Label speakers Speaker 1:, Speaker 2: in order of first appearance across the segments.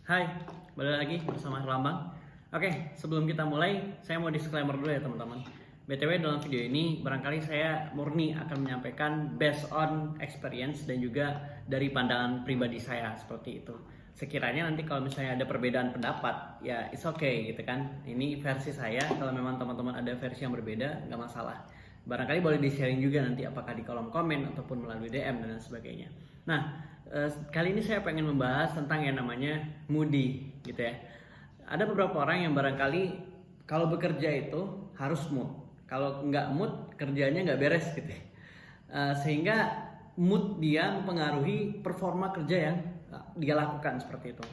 Speaker 1: Hai, balik lagi bersama Herlambang. Oke, sebelum kita mulai, saya mau disclaimer dulu ya teman-teman. BTW dalam video ini barangkali saya murni akan menyampaikan based on experience dan juga dari pandangan pribadi saya seperti itu. Sekiranya nanti kalau misalnya ada perbedaan pendapat, ya it's okay gitu kan. Ini versi saya, kalau memang teman-teman ada versi yang berbeda, nggak masalah. Barangkali boleh di-sharing juga nanti apakah di kolom komen ataupun melalui DM dan lain sebagainya. Nah, kali ini saya pengen membahas tentang yang namanya moody gitu ya. Ada beberapa orang yang barangkali kalau bekerja itu harus mood. Kalau nggak mood kerjanya nggak beres gitu ya. Sehingga mood dia mempengaruhi performa kerja yang dia lakukan seperti itu.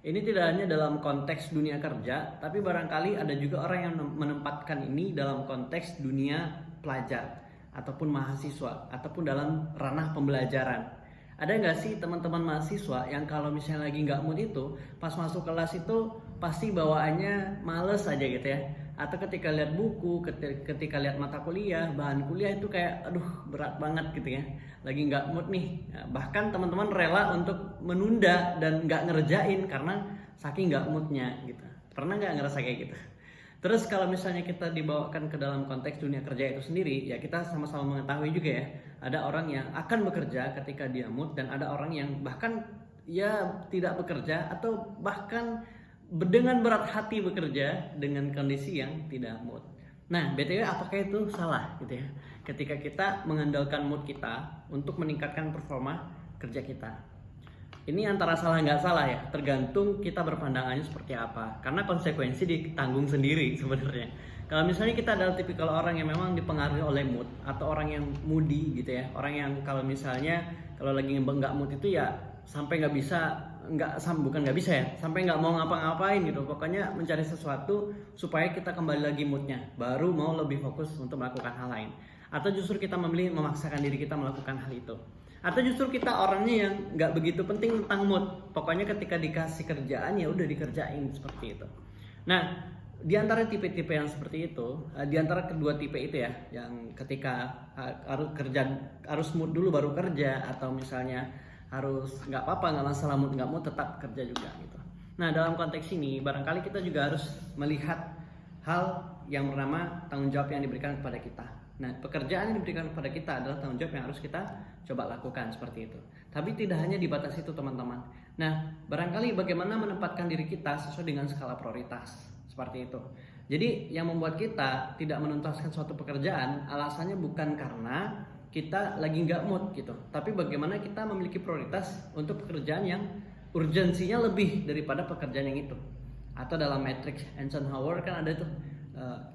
Speaker 1: Ini tidak hanya dalam konteks dunia kerja, tapi barangkali ada juga orang yang menempatkan ini dalam konteks dunia pelajar ataupun mahasiswa ataupun dalam ranah pembelajaran. Ada nggak sih teman-teman mahasiswa yang kalau misalnya lagi nggak mood itu pas masuk kelas itu pasti bawaannya males aja gitu ya, atau ketika lihat buku, ketika lihat mata kuliah, bahan kuliah itu kayak aduh berat banget gitu ya, lagi nggak mood nih. Bahkan teman-teman rela untuk menunda dan nggak ngerjain karena saking nggak moodnya gitu. Pernah nggak ngerasa kayak gitu? Terus kalau misalnya kita dibawakan ke dalam konteks dunia kerja itu sendiri, ya kita sama-sama mengetahui juga ya, ada orang yang akan bekerja ketika dia mood dan ada orang yang bahkan ya tidak bekerja atau bahkan dengan berat hati bekerja dengan kondisi yang tidak mood. Nah, BTW apakah itu salah gitu ya? Ketika kita mengandalkan mood kita untuk meningkatkan performa kerja kita. Ini antara salah nggak salah ya, tergantung kita berpandangannya seperti apa. Karena konsekuensi ditanggung sendiri sebenarnya. Kalau misalnya kita adalah tipikal orang yang memang dipengaruhi oleh mood atau orang yang moody gitu ya, orang yang kalau misalnya kalau lagi nggak mood itu ya sampai nggak bisa, bukan nggak bisa ya, sampai nggak mau ngapa-ngapain gitu. Pokoknya mencari sesuatu supaya kita kembali lagi moodnya, baru mau lebih fokus untuk melakukan hal lain. Atau justru kita memilih memaksakan diri kita melakukan hal itu. Atau justru kita orangnya yang nggak begitu penting tentang mood, pokoknya ketika dikasih kerjaan ya udah dikerjain seperti itu. Nah, di antara tipe-tipe yang seperti itu, di antara kedua tipe itu ya, yang ketika harus mood dulu baru kerja, atau misalnya harus nggak apa-apa, nggak masalah mood nggak mood tetap kerja juga gitu. Nah, dalam konteks ini barangkali kita juga harus melihat hal yang bernama tanggung jawab yang diberikan kepada kita. Nah, pekerjaan yang diberikan kepada kita adalah tanggung jawab yang harus kita coba lakukan seperti itu. Tapi tidak hanya dibatasi itu teman-teman. Nah, barangkali bagaimana menempatkan diri kita sesuai dengan skala prioritas seperti itu. Jadi yang membuat kita tidak menuntaskan suatu pekerjaan alasannya bukan karena kita lagi nggak mood gitu, tapi bagaimana kita memiliki prioritas untuk pekerjaan yang urgensinya lebih daripada pekerjaan yang itu. Atau dalam matrix Eisenhower kan ada tuh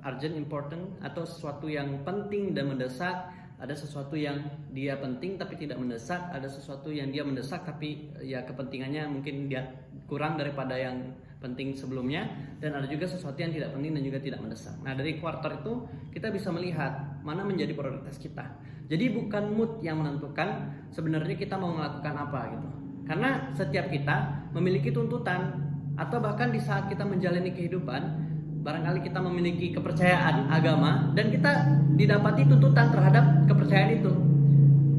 Speaker 1: urgent, important, atau sesuatu yang penting dan mendesak, ada sesuatu yang dia penting tapi tidak mendesak, ada sesuatu yang dia mendesak tapi ya kepentingannya mungkin dia kurang daripada yang penting sebelumnya, dan ada juga sesuatu yang tidak penting dan juga tidak mendesak. Nah, dari kuartal itu kita bisa melihat mana menjadi prioritas kita. Jadi bukan mood yang menentukan sebenarnya kita mau melakukan apa gitu. Karena setiap kita memiliki tuntutan, atau bahkan di saat kita menjalani kehidupan barangkali kita memiliki kepercayaan agama dan kita didapati tuntutan terhadap kepercayaan itu.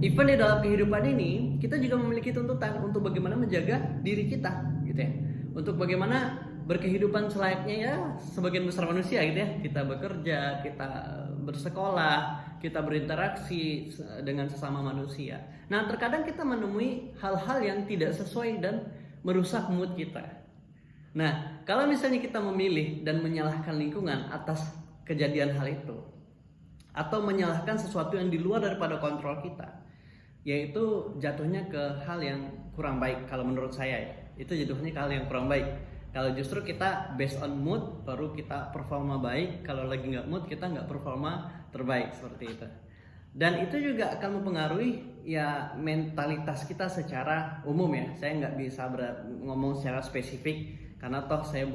Speaker 1: Even di dalam kehidupan ini kita juga memiliki tuntutan untuk bagaimana menjaga diri kita gitu ya. Untuk bagaimana berkehidupan selayaknya ya sebagian besar manusia gitu ya. Kita bekerja, kita bersekolah, kita berinteraksi dengan sesama manusia. Nah, terkadang kita menemui hal-hal yang tidak sesuai dan merusak mood kita. Nah, kalau misalnya kita memilih dan menyalahkan lingkungan atas kejadian hal itu, atau menyalahkan sesuatu yang di luar daripada kontrol kita, yaitu jatuhnya ke hal yang kurang baik kalau menurut saya ya. Itu jatuhnya ke hal yang kurang baik. Kalau justru kita based on mood, baru kita performa baik. Kalau lagi nggak mood, kita nggak performa terbaik seperti itu. Dan itu juga akan mempengaruhi ya mentalitas kita secara umum ya. Saya nggak bisa ngomong secara spesifik karena toh saya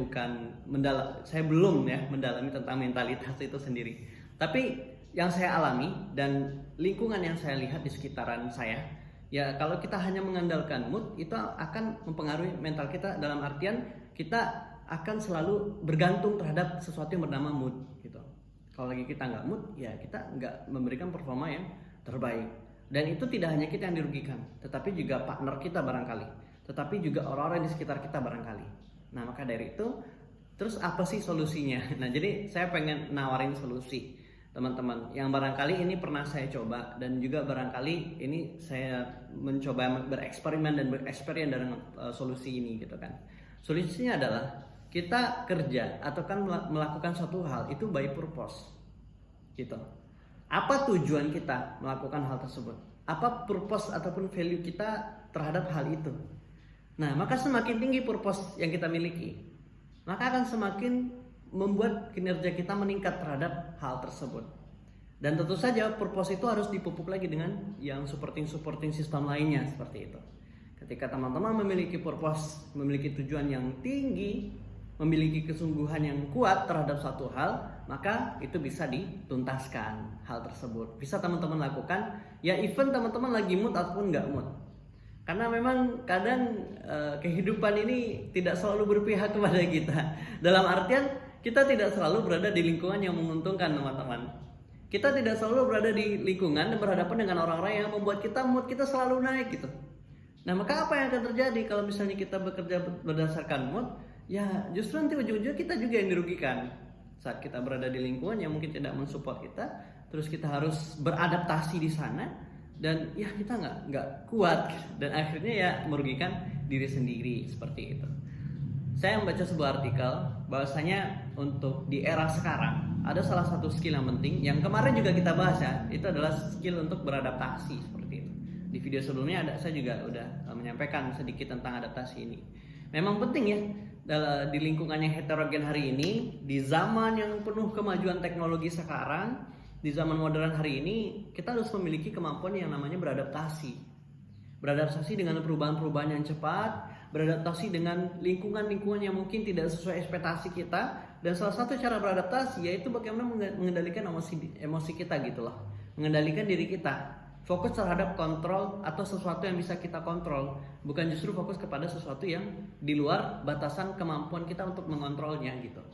Speaker 1: belum ya mendalami tentang mentalitas itu sendiri. Tapi yang saya alami dan lingkungan yang saya lihat di sekitaran saya, ya kalau kita hanya mengandalkan mood itu akan mempengaruhi mental kita, dalam artian kita akan selalu bergantung terhadap sesuatu yang bernama mood gitu. Kalau lagi kita nggak mood, ya kita nggak memberikan performa yang terbaik. Dan itu tidak hanya kita yang dirugikan, tetapi juga partner kita barangkali. tetapi juga orang-orang di sekitar kita barangkali. Nah, maka dari itu, terus apa sih solusinya? Nah, jadi saya pengen nawarin solusi teman-teman yang barangkali ini pernah saya coba, dan juga barangkali ini saya mencoba bereksperimen dan bereksperimen dengan solusi ini gitu kan. Solusinya adalah kita kerja atau kan melakukan suatu hal itu by purpose gitu. Apa tujuan kita melakukan hal tersebut? Apa purpose ataupun value kita terhadap hal itu? Nah, maka semakin tinggi purpose yang kita miliki, maka akan semakin membuat kinerja kita meningkat terhadap hal tersebut. Dan tentu saja purpose itu harus dipupuk lagi dengan yang supporting system lainnya seperti itu. Ketika teman-teman memiliki purpose, memiliki tujuan yang tinggi, memiliki kesungguhan yang kuat terhadap suatu hal, maka itu bisa dituntaskan hal tersebut. Bisa teman-teman lakukan, ya even teman-teman lagi mood ataupun nggak mood. Karena memang kadang kehidupan ini tidak selalu berpihak kepada kita. Dalam artian kita tidak selalu berada di lingkungan yang menguntungkan teman-teman. Kita tidak selalu berada di lingkungan dan berhadapan dengan orang-orang yang membuat kita mood kita selalu naik gitu. Nah, maka apa yang akan terjadi kalau misalnya kita bekerja berdasarkan mood? Ya justru nanti ujung-ujungnya kita juga yang dirugikan. Saat kita berada di lingkungan yang mungkin tidak mensupport kita, terus kita harus beradaptasi di sana, dan ya kita nggak kuat dan akhirnya ya merugikan diri sendiri seperti itu. Saya membaca sebuah artikel bahwasanya untuk di era sekarang ada salah satu skill yang penting yang kemarin juga kita bahas ya, itu adalah skill untuk beradaptasi seperti itu. Di video sebelumnya saya juga udah menyampaikan sedikit tentang adaptasi ini. Memang penting ya di lingkungan yang heterogen hari ini, di zaman yang penuh kemajuan teknologi sekarang, di zaman modern hari ini, kita harus memiliki kemampuan yang namanya beradaptasi. Beradaptasi dengan perubahan-perubahan yang cepat, beradaptasi dengan lingkungan-lingkungan yang mungkin tidak sesuai ekspektasi kita, dan salah satu cara beradaptasi yaitu bagaimana mengendalikan emosi kita gitu loh, mengendalikan diri kita, fokus terhadap kontrol atau sesuatu yang bisa kita kontrol, bukan justru fokus kepada sesuatu yang di luar batasan kemampuan kita untuk mengontrolnya gitu.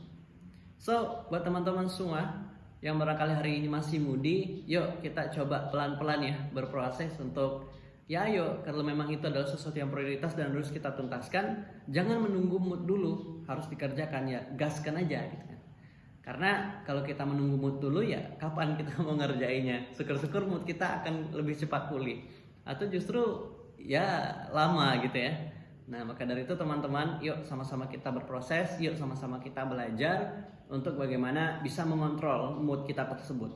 Speaker 1: So, buat teman-teman semua yang barangkali hari ini masih moody, yuk kita coba pelan-pelan ya berproses untuk ya ayo, kalau memang itu adalah sesuatu yang prioritas dan harus kita tuntaskan, jangan menunggu mood dulu, harus dikerjakan ya, gaskan aja gitu kan. Karena kalau kita menunggu mood dulu ya kapan kita mau ngerjainnya? Syukur-syukur mood kita akan lebih cepat pulih, atau justru ya lama gitu ya. Nah, maka dari itu teman-teman, yuk sama-sama kita berproses, yuk sama-sama kita belajar untuk bagaimana bisa mengontrol mood kita tersebut.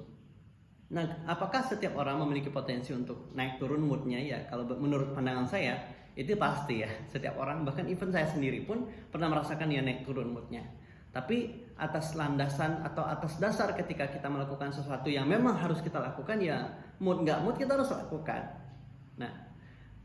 Speaker 1: Nah, apakah setiap orang memiliki potensi untuk naik turun moodnya? Ya, kalau menurut pandangan saya itu pasti ya. Setiap orang, bahkan even saya sendiri pun pernah merasakan ya naik turun moodnya. Tapi atas landasan atau atas dasar ketika kita melakukan sesuatu yang memang harus kita lakukan, ya mood nggak mood kita harus lakukan. Nah,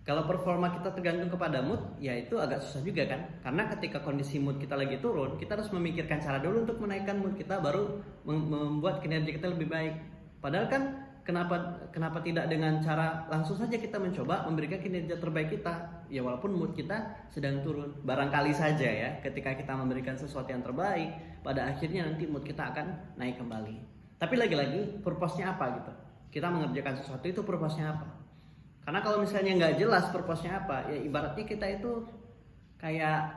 Speaker 1: kalau performa kita tergantung kepada mood, ya itu agak susah juga kan? Karena ketika kondisi mood kita lagi turun, kita harus memikirkan cara dulu untuk menaikkan mood kita, baru membuat kinerja kita lebih baik. Padahal kan kenapa tidak dengan cara langsung saja kita mencoba memberikan kinerja terbaik kita, ya walaupun mood kita sedang turun. Barangkali saja ya ketika kita memberikan sesuatu yang terbaik, pada akhirnya nanti mood kita akan naik kembali. Tapi lagi-lagi purpose-nya apa gitu? Kita mengerjakan sesuatu itu purpose-nya apa? Karena kalau misalnya nggak jelas purpose-nya apa, ya ibaratnya kita itu kayak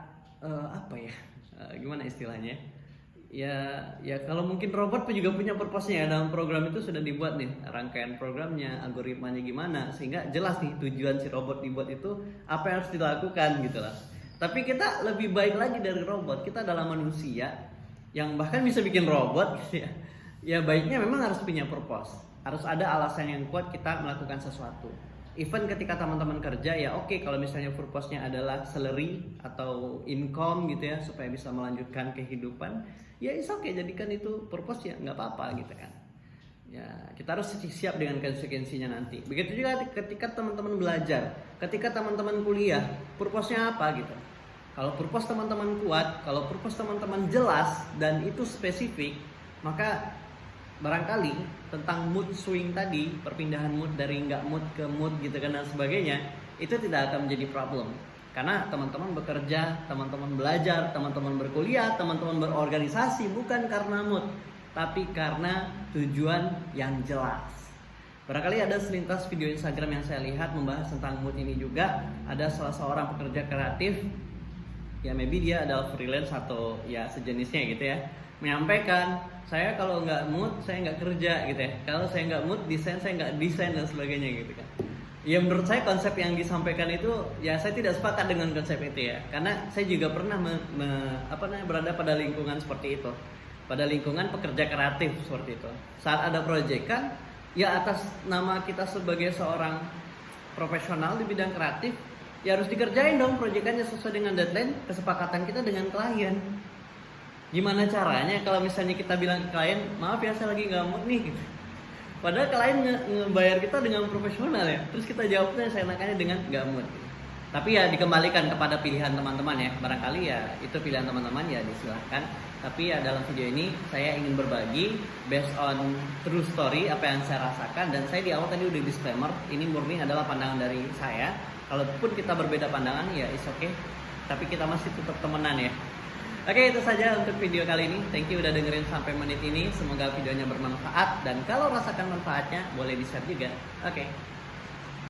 Speaker 1: gimana istilahnya? Ya kalau mungkin robot pun juga punya purpose-nya ya, dalam program itu sudah dibuat nih rangkaian programnya, algoritmanya gimana, sehingga jelas nih tujuan si robot dibuat itu apa yang harus dilakukan gitu lah. Tapi kita lebih baik lagi dari robot, kita adalah manusia yang bahkan bisa bikin robot gitu ya. Ya baiknya memang harus punya purpose, harus ada alasan yang kuat kita melakukan sesuatu. Even ketika teman-teman kerja ya oke, kalau misalnya purpose-nya adalah salary atau income gitu ya, supaya bisa melanjutkan kehidupan, ya okay, jadikan itu purpose ya, nggak apa-apa gitu kan. Ya kita harus siap dengan konsekuensinya nanti. Begitu juga ketika teman-teman belajar, ketika teman-teman kuliah, purpose-nya apa gitu. Kalau purpose teman-teman kuat, kalau purpose teman-teman jelas dan itu spesifik, maka barangkali tentang mood swing tadi, perpindahan mood dari nggak mood ke mood gitu kan dan sebagainya, itu tidak akan menjadi problem. Karena teman-teman bekerja, teman-teman belajar, teman-teman berkuliah, teman-teman berorganisasi bukan karena mood, tapi karena tujuan yang jelas. Barangkali ada selintas video Instagram yang saya lihat membahas tentang mood ini juga. Ada salah seorang pekerja kreatif, ya maybe dia adalah freelance atau ya sejenisnya gitu ya, menyampaikan, saya kalau nggak mood saya nggak kerja gitu ya, kalau saya nggak mood desain saya nggak desain dan sebagainya gitu kan. Ya menurut saya konsep yang disampaikan itu ya saya tidak sepakat dengan konsep itu ya, karena saya juga pernah berada pada lingkungan seperti itu, pada lingkungan pekerja kreatif seperti itu. Saat ada proyekan, ya atas nama kita sebagai seorang profesional di bidang kreatif, ya harus dikerjain dong proyekannya sesuai dengan deadline kesepakatan kita dengan klien. Gimana caranya kalau misalnya kita bilang ke klien, maaf ya saya lagi nggak mood nih gitu. Padahal klien ngebayar kita dengan profesional ya, terus kita jawabnya seenaknya dengan nggak mood. Tapi ya dikembalikan kepada pilihan teman-teman ya, barangkali ya itu pilihan teman-teman ya disilahkan. Tapi ya dalam video ini saya ingin berbagi based on true story apa yang saya rasakan, dan saya di awal tadi udah disclaimer, ini murni adalah pandangan dari saya. Kalaupun kita berbeda pandangan ya it's okay, tapi kita masih tetap temenan ya. Oke, itu saja untuk video kali ini. Thank you udah dengerin sampai menit ini. Semoga videonya bermanfaat, dan kalau rasakan manfaatnya boleh di-share juga. Oke.